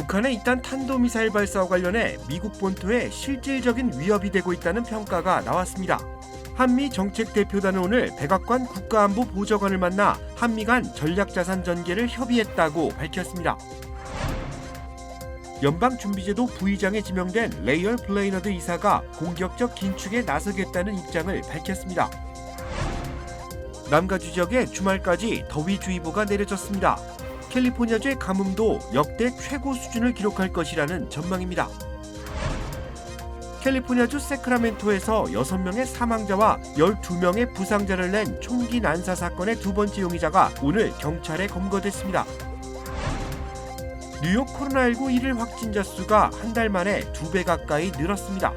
북한의 이딴 탄도미사일 발사와 관련해 미국 본토에 실질적인 위협이 되고 있다는 평가가 나왔습니다. 한미 정책대표단은 오늘 백악관 국가안보 보좌관을 만나 한미 간 전략자산 전개를 협의했다고 밝혔습니다. 연방준비제도 부의장에 지명된 레이얼 블레이너드 이사가 공격적 긴축에 나서겠다는 입장을 밝혔습니다. 남가주 지역에 주말까지 더위주의보가 내려졌습니다. 캘리포니아주의 가뭄도 역대 최고 수준을 기록할 것이라는 전망입니다. 캘리포니아주 세크라멘토에서 6명의 사망자와 12명의 부상자를 낸 총기 난사 사건의 두 번째 용의자가 오늘 경찰에 검거됐습니다. 뉴욕 코로나19 일일 확진자 수가 한 달 만에 2배 가까이 늘었습니다.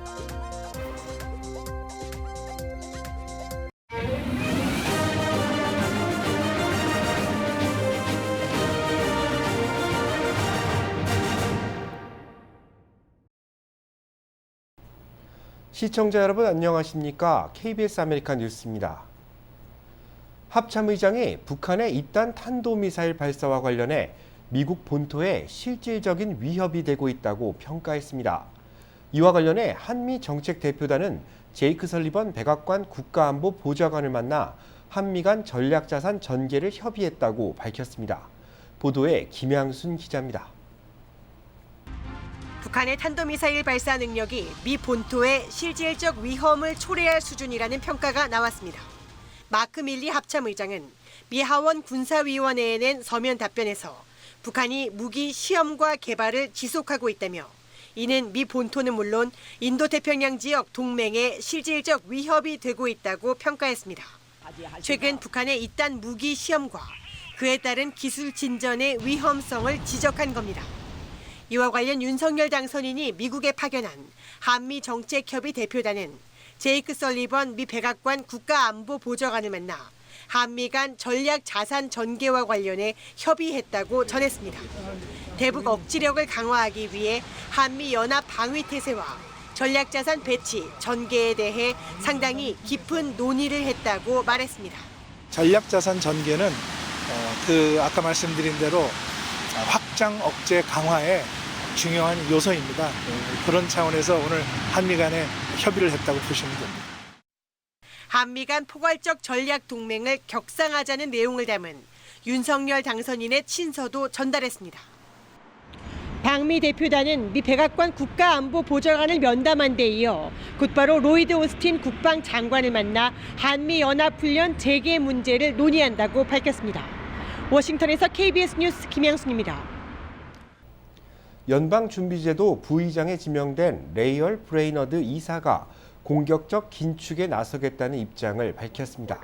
시청자 여러분 안녕하십니까? KBS 아메리칸 뉴스입니다. 합참의장이 북한의 이딴 탄도미사일 발사와 관련해 미국 본토에 실질적인 위협이 되고 있다고 평가했습니다. 이와 관련해 한미 정책대표단은 제이크 설리번 백악관 국가안보 보좌관을 만나 한미 간 전략자산 전개를 협의했다고 밝혔습니다. 보도에 김양순 기자입니다. 북한의 탄도미사일 발사 능력이 미 본토의 실질적 위험을 초래할 수준이라는 평가가 나왔습니다. 마크 밀리 합참의장은 미 하원 군사위원회에 낸 서면 답변에서 북한이 무기 시험과 개발을 지속하고 있다며 이는 미 본토는 물론 인도태평양 지역 동맹에 실질적 위협이 되고 있다고 평가했습니다. 최근 북한의 이딴 무기 시험과 그에 따른 기술 진전의 위험성을 지적한 겁니다. 이와 관련 윤석열 당선인이 미국에 파견한 한미 정책협의 대표단은 제이크 설리번 미 백악관 국가안보 보좌관을 만나 한미 간 전략 자산 전개와 관련해 협의했다고 전했습니다. 대북 억지력을 강화하기 위해 한미 연합 방위 태세와 전략 자산 배치, 전개에 대해 상당히 깊은 논의를 했다고 말했습니다. 전략 자산 전개는 아까 말씀드린 대로 확장 억제 강화에 중요한 요소입니다. 그런 차원에서 오늘 한미 간에 협의를 했다고 보시면 됩니다. 한미 간 포괄적 전략 동맹을 격상하자는 내용을 담은 윤석열 당선인의 친서도 전달했습니다. 방미 대표단은 미 백악관 국가안보 보좌관을 면담한 데 이어 곧바로 로이드 오스틴 국방장관을 만나 한미 연합훈련 재개 문제를 논의한다고 밝혔습니다. 워싱턴에서 KBS 뉴스 김양순입니다. 연방준비제도 부의장에 지명된 레이얼 브레이너드 이사가 공격적 긴축에 나서겠다는 입장을 밝혔습니다.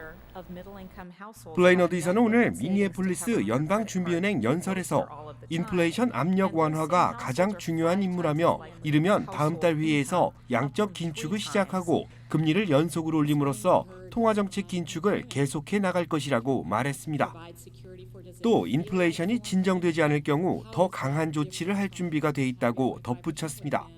블레이너드 이사는 오늘 미니애폴리스 연방준비은행 연설에서 인플레이션 압력 완화가 가장 중요한 임무라며 이르면 다음 달 회의에서 양적 긴축을 시작하고 금리를 연속으로 올림으로써 통화정책 긴축을 계속해 나갈 것이라고 말했습니다. 또 인플레이션이 진정되지 않을 경우 더 강한 조치를 할 준비가 돼 있다고 덧붙였습니다.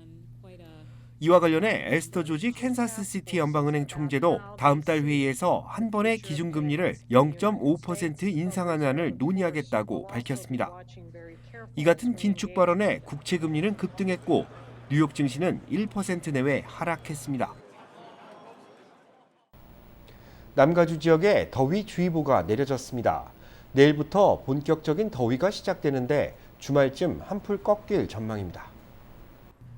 이와 관련해 에스터 조지 캔사스시티 연방은행 총재도 다음 달 회의에서 한 번에 기준금리를 0.5% 인상하는 안을 논의하겠다고 밝혔습니다. 이 같은 긴축 발언에 국채금리는 급등했고 뉴욕 증시는 1% 내외 하락했습니다. 남가주 지역에 더위주의보가 내려졌습니다. 내일부터 본격적인 더위가 시작되는데 주말쯤 한풀 꺾일 전망입니다.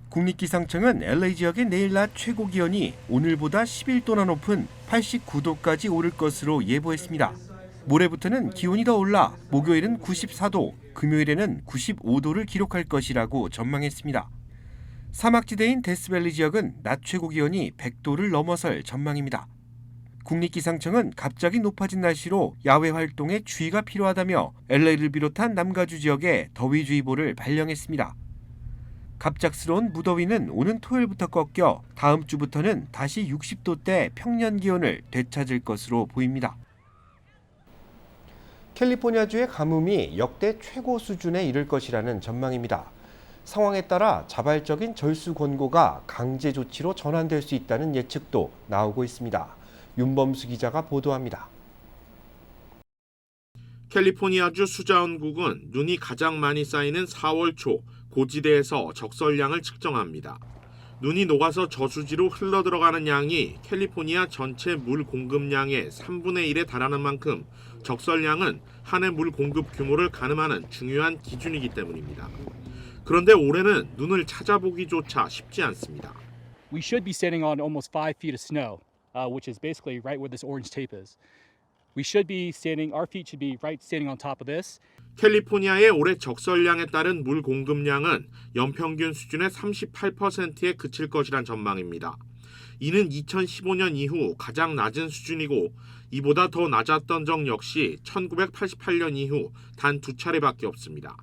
국립기상청은 LA 지역의 내일 낮 최고 기온이 오늘보다 11도나 높은 89도까지 오를 것으로 예보했습니다. 모레부터는 기온이 더 올라 목요일은 94도, 금요일에는 95도를 기록할 것이라고 전망했습니다. 사막지대인 데스밸리 지역은 낮 최고 기온이 100도를 넘어설 전망입니다. 국립기상청은 갑자기 높아진 날씨로 야외 활동에 주의가 필요하다며 LA를 비롯한 남가주 지역에 더위주의보를 발령했습니다. 갑작스러운 무더위는 오는 토요일부터 꺾여 다음 주부터는 다시 60도대 평년 기온을 되찾을 것으로 보입니다. 캘리포니아주의 가뭄이 역대 최고 수준에 이를 것이라는 전망입니다. 상황에 따라 자발적인 절수 권고가 강제 조치로 전환될 수 있다는 예측도 나오고 있습니다. 윤범수 기자가 보도합니다. 캘리포니아주 수자원국은 눈이 가장 많이 쌓이는 4월 초 고지대에서 적설량을 측정합니다. 눈이 녹아서 저수지로 흘러들어가는 양이 캘리포니아 전체 물 공급량의 3분의 1에 달하는 만큼 적설량은 한 해 물 공급 규모를 가늠하는 중요한 기준이기 때문입니다. 그런데 올해는 눈을 찾아보기조차 쉽지 않습니다. We should be standing on almost 5 feet of snow, which is basically right where this orange tape is. We should be standing, our feet should be right standing on top of this. 캘리포니아의 올해 적설량에 따른 물 공급량은 연평균 수준의 38%에 그칠 것이란 전망입니다. 이는 2015년 이후 가장 낮은 수준이고 이보다 더 낮았던 적 역시 1988년 이후 단 2차례밖에 없습니다.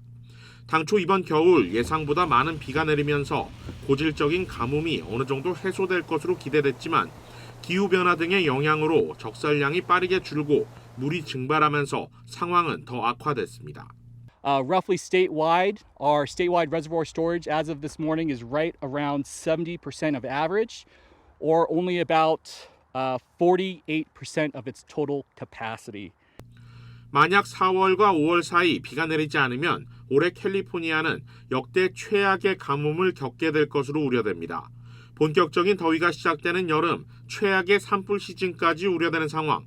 당초 이번 겨울 예상보다 많은 비가 내리면서 고질적인 가뭄이 어느 정도 해소될 것으로 기대됐지만 기후변화 등의 영향으로 적설량이 빠르게 줄고 물이 증발하면서 상황은 더 악화됐습니다. Roughly statewide, our statewide reservoir storage as of this morning is right around 70% of average, or only about 48% of its total capacity. 만약 4월과 5월 사이 비가 내리지 않으면 올해 캘리포니아는 역대 최악의 가뭄을 겪게 될 것으로 우려됩니다. 본격적인 더위가 시작되는 여름, 최악의 산불 시즌까지 우려되는 상황.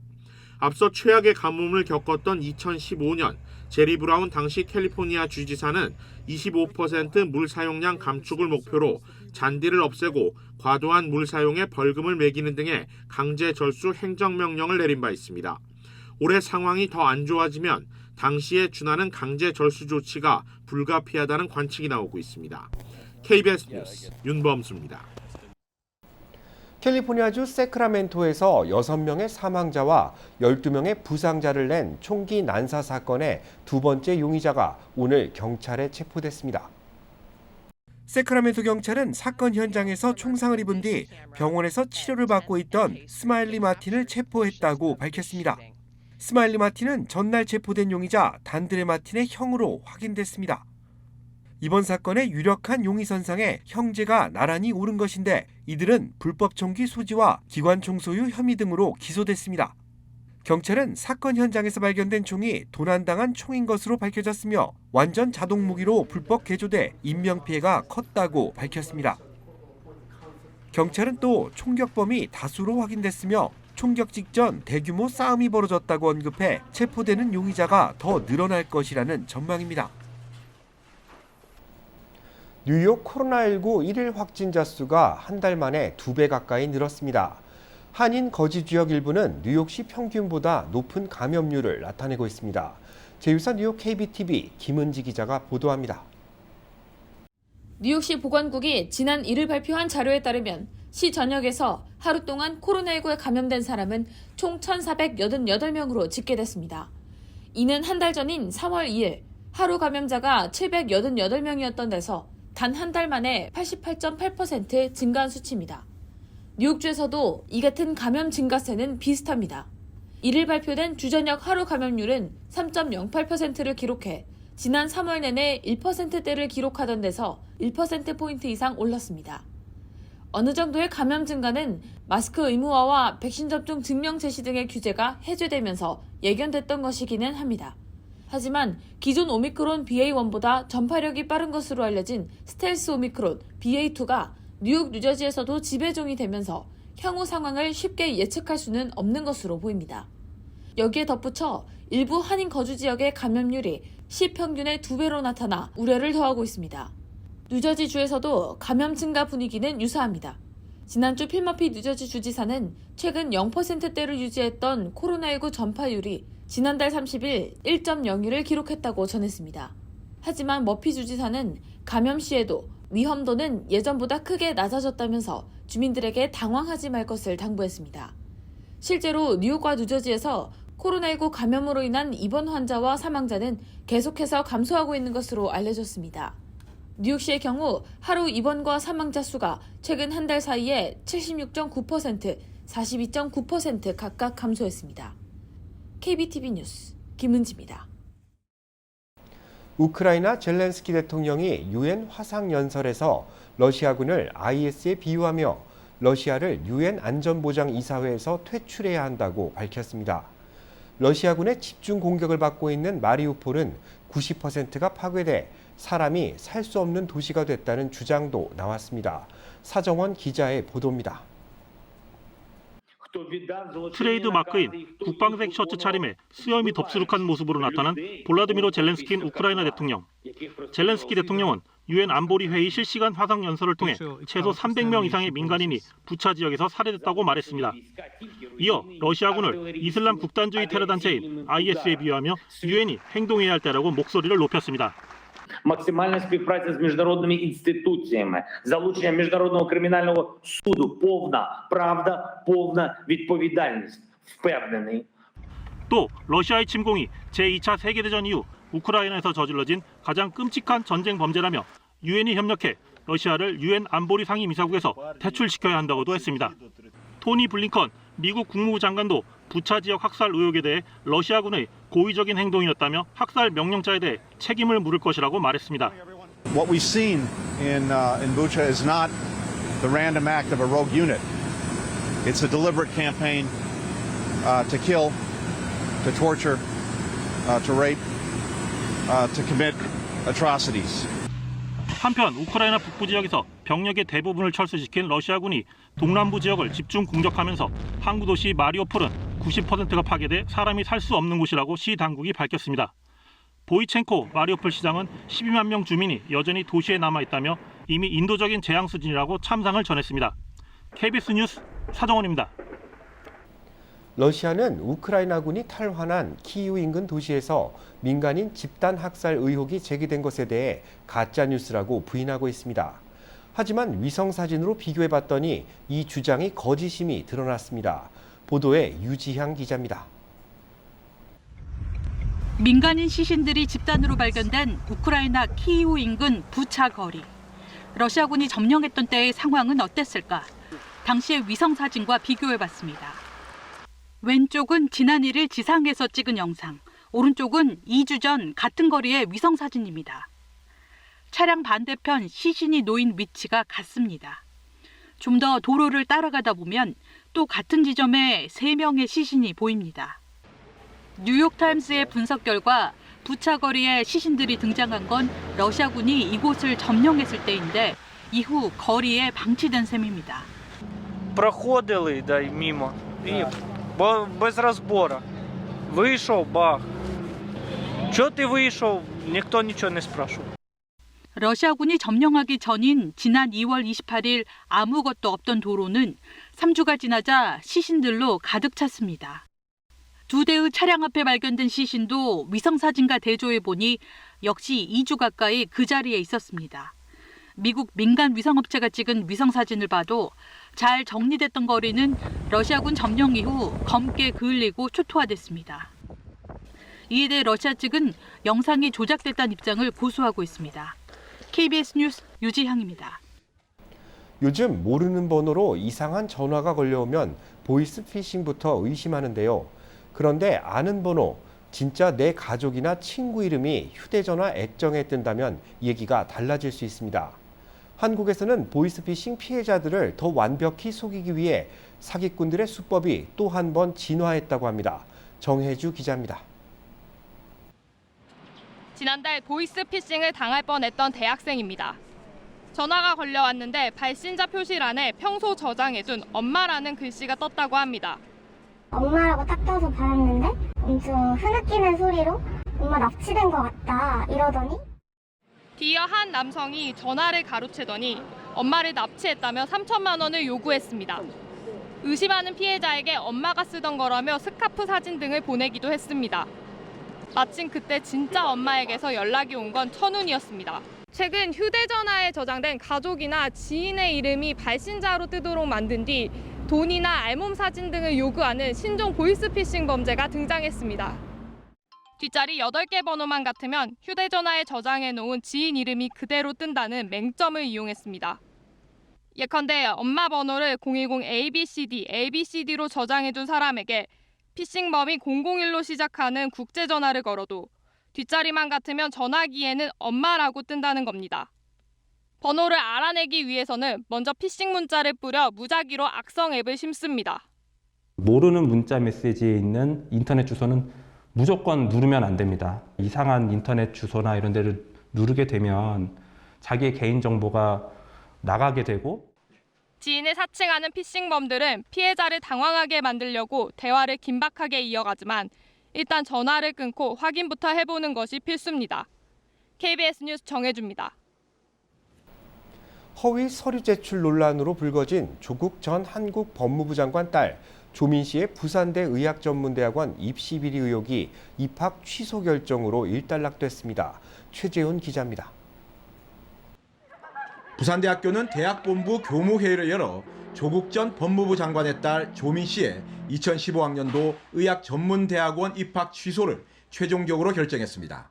앞서 최악의 가뭄을 겪었던 2015년, 제리 브라운 당시 캘리포니아 주지사는 25% 물 사용량 감축을 목표로 잔디를 없애고 과도한 물 사용에 벌금을 매기는 등의 강제 절수 행정명령을 내린 바 있습니다. 올해 상황이 더 안 좋아지면 당시에 준하는 강제 절수 조치가 불가피하다는 관측이 나오고 있습니다. KBS 뉴스 윤범수입니다. 캘리포니아주 세크라멘토에서 6명의 사망자와 12명의 부상자를 낸 총기 난사 사건의 두 번째 용의자가 오늘 경찰에 체포됐습니다. 세크라멘토 경찰은 사건 현장에서 총상을 입은 뒤 병원에서 치료를 받고 있던 스마일리 마틴을 체포했다고 밝혔습니다. 스마일리 마틴은 전날 체포된 용의자 단드레 마틴의 형으로 확인됐습니다. 이번 사건의 유력한 용의 선상에 형제가 나란히 오른 것인데 이들은 불법 총기 소지와 기관총 소유 혐의 등으로 기소됐습니다. 경찰은 사건 현장에서 발견된 총이 도난당한 총인 것으로 밝혀졌으며 완전 자동 무기로 불법 개조돼 인명피해가 컸다고 밝혔습니다. 경찰은 또 총격범이 다수로 확인됐으며 총격 직전 대규모 싸움이 벌어졌다고 언급해 체포되는 용의자가 더 늘어날 것이라는 전망입니다. 뉴욕 코로나19 일일 확진자 수가 한 달 만에 2배 가까이 늘었습니다. 한인 거주 지역 일부는 뉴욕시 평균보다 높은 감염률을 나타내고 있습니다. 제1사 뉴욕 KBTV 김은지 기자가 보도합니다. 뉴욕시 보건국이 지난 1일 발표한 자료에 따르면 시 전역에서 하루 동안 코로나19에 감염된 사람은 총 1,488명으로 집계됐습니다. 이는 한 달 전인 3월 2일 하루 감염자가 788명이었던 데서 단 한 달 만에 88.8% 증가한 수치입니다. 뉴욕주에서도 이 같은 감염 증가세는 비슷합니다. 1일 발표된 주전역 하루 감염률은 3.08%를 기록해 지난 3월 내내 1%대를 기록하던 데서 1%포인트 이상 올랐습니다. 어느 정도의 감염 증가는 마스크 의무화와 백신 접종 증명 제시 등의 규제가 해제되면서 예견됐던 것이기는 합니다. 하지만 기존 오미크론 BA1보다 전파력이 빠른 것으로 알려진 스텔스 오미크론 BA2가 뉴욕, 뉴저지에서도 지배종이 되면서 향후 상황을 쉽게 예측할 수는 없는 것으로 보입니다. 여기에 덧붙여 일부 한인 거주 지역의 감염률이 시 평균의 2배로 나타나 우려를 더하고 있습니다. 뉴저지주에서도 감염 증가 분위기는 유사합니다. 지난주 필머피 뉴저지 주지사는 최근 0%대를 유지했던 코로나19 전파율이 지난달 30일 1.02를 기록했다고 전했습니다. 하지만 머피 주지사는 감염 시에도 위험도는 예전보다 크게 낮아졌다면서 주민들에게 당황하지 말 것을 당부했습니다. 실제로 뉴욕과 뉴저지에서 코로나19 감염으로 인한 입원 환자와 사망자는 계속해서 감소하고 있는 것으로 알려졌습니다. 뉴욕시의 경우 하루 입원과 사망자 수가 최근 한 달 사이에 76.9%, 42.9% 각각 감소했습니다. KBTV 뉴스 김은지입니다. 우크라이나 젤렌스키 대통령이 유엔 화상연설에서 러시아군을 IS에 비유하며 러시아를 유엔 안전보장이사회에서 퇴출해야 한다고 밝혔습니다. 러시아군의 집중 공격을 받고 있는 마리우폴은 90%가 파괴돼 사람이 살 수 없는 도시가 됐다는 주장도 나왔습니다. 사정원 기자의 보도입니다. 트레이드 마크인 국방색 셔츠 차림에 수염이 덥수룩한 모습으로 나타난 볼라디미르 젤렌스킨 우크라이나 대통령. 젤렌스키 대통령은 유엔 안보리 회의 실시간 화상 연설을 통해 최소 300명 이상의 민간인이 부차 지역에서 살해됐다고 말했습니다. 이어 러시아군을 이슬람 극단주의 테러 단체인 IS에 비유하며 유엔이 행동해야 할 때라고 목소리를 높였습니다. Максимальна співпраця з міжнародними інституціями, залучення Міжнародного кримінального суду, повна правда, повна відповідальність. Впевнений. 또 러시아의 침공이 제2차 세계대전 이후 우크라이나에서 저질러진 가장 끔찍한 전쟁 범죄라며 유엔이 협력해 러시아를 유엔 안보리 상임이사국에서 퇴출시켜야 한다고도 했습니다. 토니 블링컨 미국 국무부 장관도 부차 지역 학살 의혹에 대해 러시아군의 고의적인 행동이었다며 학살 명령자에 대해 책임을 물을 것이라고 말했습니다. What we've seen in Bucha is not the random act of a rogue unit. It's a deliberate campaign to kill, to torture, to rape, to commit atrocities. 한편 우크라이나 북부 지역에서 병력의 대부분을 철수시킨 러시아군이 동남부 지역을 집중 공격하면서 항구 도시 마리우폴은 90%가 파괴돼 사람이 살 수 없는 곳이라고 시 당국이 밝혔습니다. 보이첸코 마리우폴 시장은 12만 명 주민이 여전히 도시에 남아있다며 이미 인도적인 재앙 수준이라고 참상을 전했습니다. KBS 뉴스 사정원입니다. 러시아는 우크라이나군이 탈환한 키이우 인근 도시에서 민간인 집단 학살 의혹이 제기된 것에 대해 가짜뉴스라고 부인하고 있습니다. 하지만 위성사진으로 비교해봤더니 이 주장이 거짓임이 드러났습니다. 보도에 유지향 기자입니다. 민간인 시신들이 집단으로 발견된 우크라이나 키이우 인근 부차 거리. 러시아군이 점령했던 때의 상황은 어땠을까? 당시의 위성사진과 비교해봤습니다. 왼쪽은 지난 1일 지상에서 찍은 영상, 오른쪽은 2주 전 같은 거리의 위성사진입니다. 차량 반대편 시신이 놓인 위치가 같습니다. 좀 더 도로를 따라가다 보면 또 같은 지점에 3명의 시신이 보입니다. 뉴욕타임스의 분석 결과 부차 거리에 시신들이 등장한 건 러시아군이 이곳을 점령했을 때인데 이후 거리에 방치된 셈입니다. Проходили мимо і без розбору. Вийшов, бах. Чого ти вийшов? ніхто нічого не спрашивав. 러시아군이 점령하기 전인 지난 2월 28일 아무것도 없던 도로는 3주가 지나자 시신들로 가득 찼습니다. 2대의 차량 앞에 발견된 시신도 위성사진과 대조해 보니 역시 2주 가까이 그 자리에 있었습니다. 미국 민간 위성업체가 찍은 위성사진을 봐도 잘 정리됐던 거리는 러시아군 점령 이후 검게 그을리고 초토화됐습니다. 이에 대해 러시아 측은 영상이 조작됐다는 입장을 고수하고 있습니다. KBS 뉴스 유지향입니다. 요즘 모르는 번호로 이상한 전화가 걸려오면 보이스피싱부터 의심하는데요. 그런데 아는 번호, 진짜 내 가족이나 친구 이름이 휴대전화 액정에 뜬다면 얘기가 달라질 수 있습니다. 한국에서는 보이스피싱 피해자들을 더 완벽히 속이기 위해 사기꾼들의 수법이 또 한 번 진화했다고 합니다. 정혜주 기자입니다. 지난달 보이스피싱을 당할 뻔했던 대학생입니다. 전화가 걸려왔는데 발신자 표시란에 평소 저장해둔 엄마라는 글씨가 떴다고 합니다. 엄마라고 딱 떠서 받았는데 엄청 흐느끼는 소리로 엄마 납치된 것 같다 이러더니 뒤이어 한 남성이 전화를 가로채더니 엄마를 납치했다며 3천만 원을 요구했습니다. 의심하는 피해자에게 엄마가 쓰던 거라며 스카프 사진 등을 보내기도 했습니다. 마침 그때 진짜 엄마에게서 연락이 온 건 천운이었습니다. 최근 휴대전화에 저장된 가족이나 지인의 이름이 발신자로 뜨도록 만든 뒤 돈이나 알몸 사진 등을 요구하는 신종 보이스피싱 범죄가 등장했습니다. 뒷자리 8개 번호만 같으면 휴대전화에 저장해놓은 지인 이름이 그대로 뜬다는 맹점을 이용했습니다. 예컨대 엄마 번호를 010ABCD로 저장해둔 사람에게 피싱범이 001로 시작하는 국제전화를 걸어도 뒷자리만 같으면 전화기에는 엄마라고 뜬다는 겁니다. 번호를 알아내기 위해서는 먼저 피싱 문자를 뿌려 무작위로 악성 앱을 심습니다. 모르는 문자 메시지에 있는 인터넷 주소는 무조건 누르면 안 됩니다. 이상한 인터넷 주소나 이런 데를 누르게 되면 자기의 개인정보가 나가게 되고 지인을 사칭하는 피싱범들은 피해자를 당황하게 만들려고 대화를 긴박하게 이어가지만 일단 전화를 끊고 확인부터 해보는 것이 필수입니다. KBS 뉴스 정혜주입니다. 허위 서류 제출 논란으로 불거진 조국 전 한국 법무부 장관 딸 조민 씨의 부산대 의학전문대학원 입시 비리 의혹이 입학 취소 결정으로 일단락됐습니다. 최재훈 기자입니다. 부산대학교는 대학본부 교무회의를 열어 조국 전 법무부 장관의 딸 조민 씨의 2015학년도 의학전문대학원 입학 취소를 최종적으로 결정했습니다.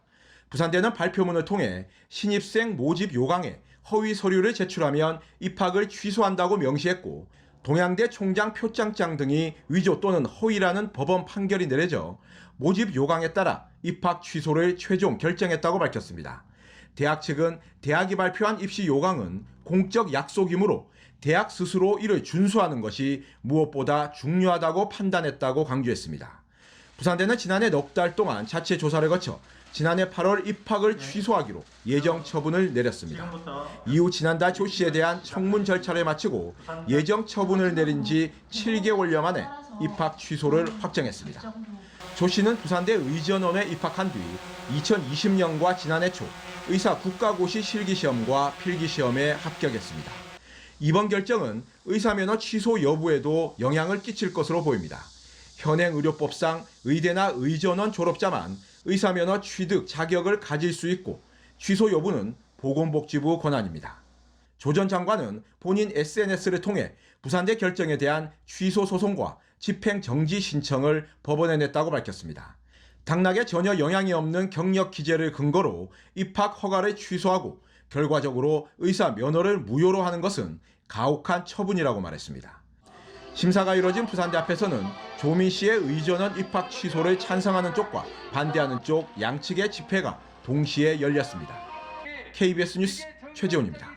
부산대는 발표문을 통해 신입생 모집 요강에 허위 서류를 제출하면 입학을 취소한다고 명시했고 동양대 총장 표창장 등이 위조 또는 허위라는 법원 판결이 내려져 모집 요강에 따라 입학 취소를 최종 결정했다고 밝혔습니다. 대학 측은 대학이 발표한 입시 요강은 공적 약속이므로 대학 스스로 이를 준수하는 것이 무엇보다 중요하다고 판단했다고 강조했습니다. 부산대는 지난해 넉 달 동안 자체 조사를 거쳐 지난해 8월 입학을 취소하기로 예정 처분을 내렸습니다. 이후 지난달 조 씨에 대한 청문 절차를 마치고 예정 처분을 내린 지 7개월여 만에 입학 취소를 확정했습니다. 조 씨는 부산대 의전원에 입학한 뒤 2020년과 지난해 초 의사 국가고시 실기시험과 필기시험에 합격했습니다. 이번 결정은 의사면허 취소 여부에도 영향을 끼칠 것으로 보입니다. 현행의료법상 의대나 의전원 졸업자만 의사면허 취득 자격을 가질 수 있고 취소 여부는 보건복지부 권한입니다. 조 전 장관은 본인 SNS를 통해 부산대 결정에 대한 취소 소송과 집행정지 신청을 법원에 냈다고 밝혔습니다. 당락에 전혀 영향이 없는 경력 기재를 근거로 입학 허가를 취소하고 결과적으로 의사 면허를 무효로 하는 것은 가혹한 처분이라고 말했습니다. 심사가 이뤄진 부산대 앞에서는 조민 씨의 의전원 입학 취소를 찬성하는 쪽과 반대하는 쪽 양측의 집회가 동시에 열렸습니다. KBS 뉴스 최재훈입니다.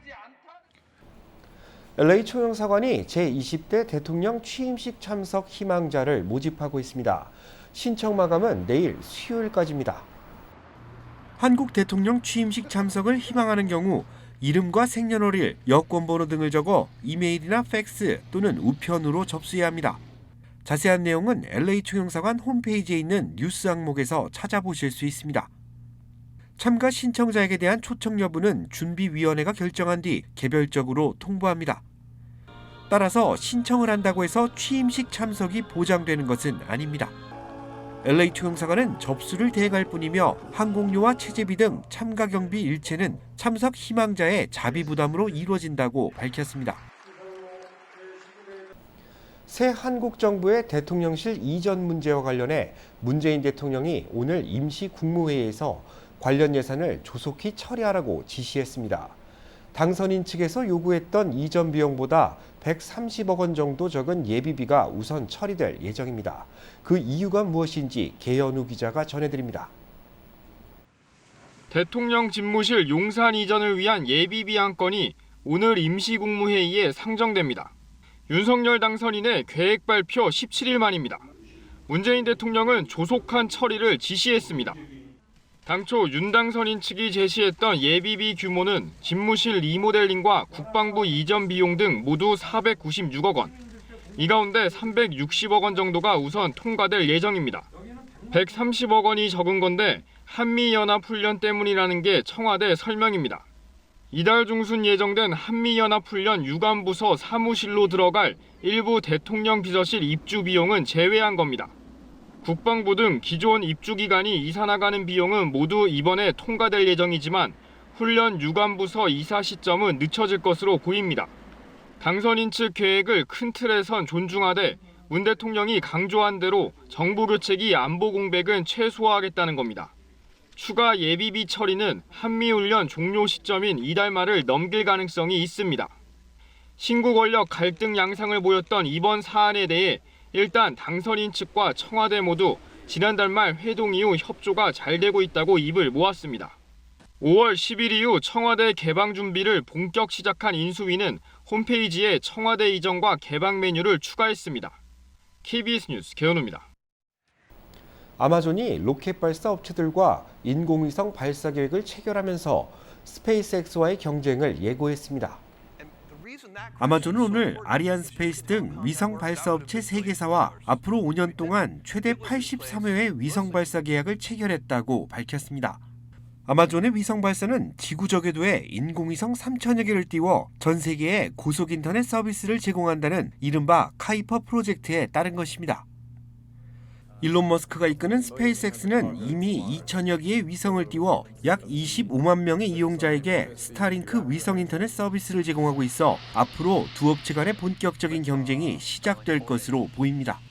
LA 총영사관이 제20대 대통령 취임식 참석 희망자를 모집하고 있습니다. 신청 마감은 내일 수요일까지입니다. 한국 대통령 취임식 참석을 희망하는 경우 이름과 생년월일, 여권번호 등을 적어 이메일이나 팩스 또는 우편으로 접수해야 합니다. 자세한 내용은 LA 총영사관 홈페이지에 있는 뉴스 항목에서 찾아보실 수 있습니다. 참가 신청자에게 대한 초청 여부는 준비위원회가 결정한 뒤 개별적으로 통보합니다. 따라서 신청을 한다고 해서 취임식 참석이 보장되는 것은 아닙니다. LA 총영사관은 접수를 대행할 뿐이며 항공료와 체재비 등 참가 경비 일체는 참석 희망자의 자비 부담으로 이루어진다고 밝혔습니다. 새 한국 정부의 대통령실 이전 문제와 관련해 문재인 대통령이 오늘 임시 국무회의에서 관련 예산을 조속히 처리하라고 지시했습니다. 당선인 측에서 요구했던 이전 비용보다 130억 원 정도 적은 예비비가 우선 처리될 예정입니다. 그 이유가 무엇인지 계현우 기자가 전해드립니다. 대통령 집무실 용산 이전을 위한 예비비 한 건이 오늘 임시국무회의에 상정됩니다. 윤석열 당선인의 계획 발표 17일 만입니다. 문재인 대통령은 조속한 처리를 지시했습니다. 당초 윤 당선인 측이 제시했던 예비비 규모는 집무실 리모델링과 국방부 이전 비용 등 모두 496억 원. 이 가운데 360억 원 정도가 우선 통과될 예정입니다. 130억 원이 적은 건데 한미연합훈련 때문이라는 게 청와대 설명입니다. 이달 중순 예정된 한미연합훈련 유관부서 사무실로 들어갈 일부 대통령 비서실 입주 비용은 제외한 겁니다. 국방부 등 기존 입주기관이 이사 나가는 비용은 모두 이번에 통과될 예정이지만 훈련 유관부서 이사 시점은 늦춰질 것으로 보입니다. 당선인 측 계획을 큰 틀에선 존중하되 문 대통령이 강조한 대로 정부 교체기 안보 공백은 최소화하겠다는 겁니다. 추가 예비비 처리는 한미훈련 종료 시점인 이달 말을 넘길 가능성이 있습니다. 신구 권력 갈등 양상을 보였던 이번 사안에 대해 일단 당선인 측과 청와대 모두 지난달 말 회동 이후 협조가 잘 되고 있다고 입을 모았습니다. 5월 10일 이후 청와대 개방 준비를 본격 시작한 인수위는 홈페이지에 청와대 이전과 개방 메뉴를 추가했습니다. KBS 뉴스 개현우입니다. 아마존이 로켓 발사 업체들과 인공위성 발사 계획을 체결하면서 스페이스X와의 경쟁을 예고했습니다. 아마존은 오늘 아리안스페이스 등 위성 발사 업체 3개사와 앞으로 5년 동안 최대 83회의 위성 발사 계약을 체결했다고 밝혔습니다. 아마존의 위성 발사는 지구 저궤도에 인공위성 3천여 개를 띄워 전 세계에 고속 인터넷 서비스를 제공한다는 이른바 카이퍼 프로젝트에 따른 것입니다. 일론 머스크가 이끄는 스페이스X는 이미 2천여 개의 위성을 띄워 약 25만 명의 이용자에게 스타링크 위성 인터넷 서비스를 제공하고 있어 앞으로 두 업체 간의 본격적인 경쟁이 시작될 것으로 보입니다.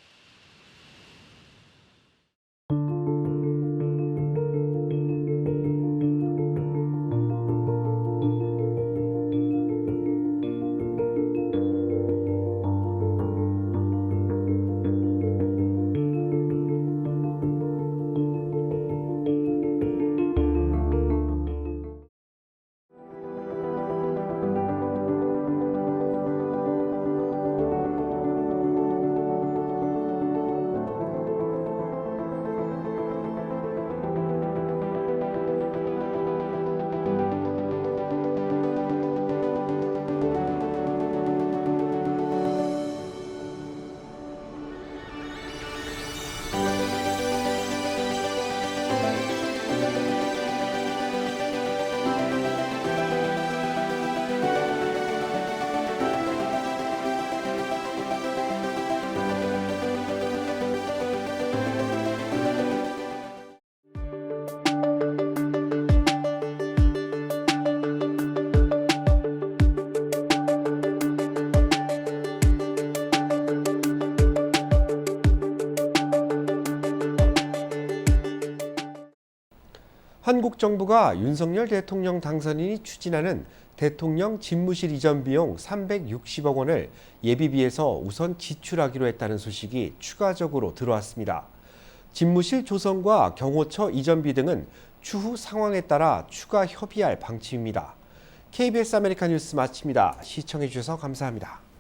한국 정부가 윤석열 대통령 당선인이 추진하는 대통령 집무실 이전 비용 360억 원을 예비비에서 우선 지출하기로 했다는 소식이 추가적으로 들어왔습니다. 집무실 조성과 경호처 이전비 등은 추후 상황에 따라 추가 협의할 방침입니다. KBS 아메리카 뉴스 마칩니다. 시청해 주셔서 감사합니다.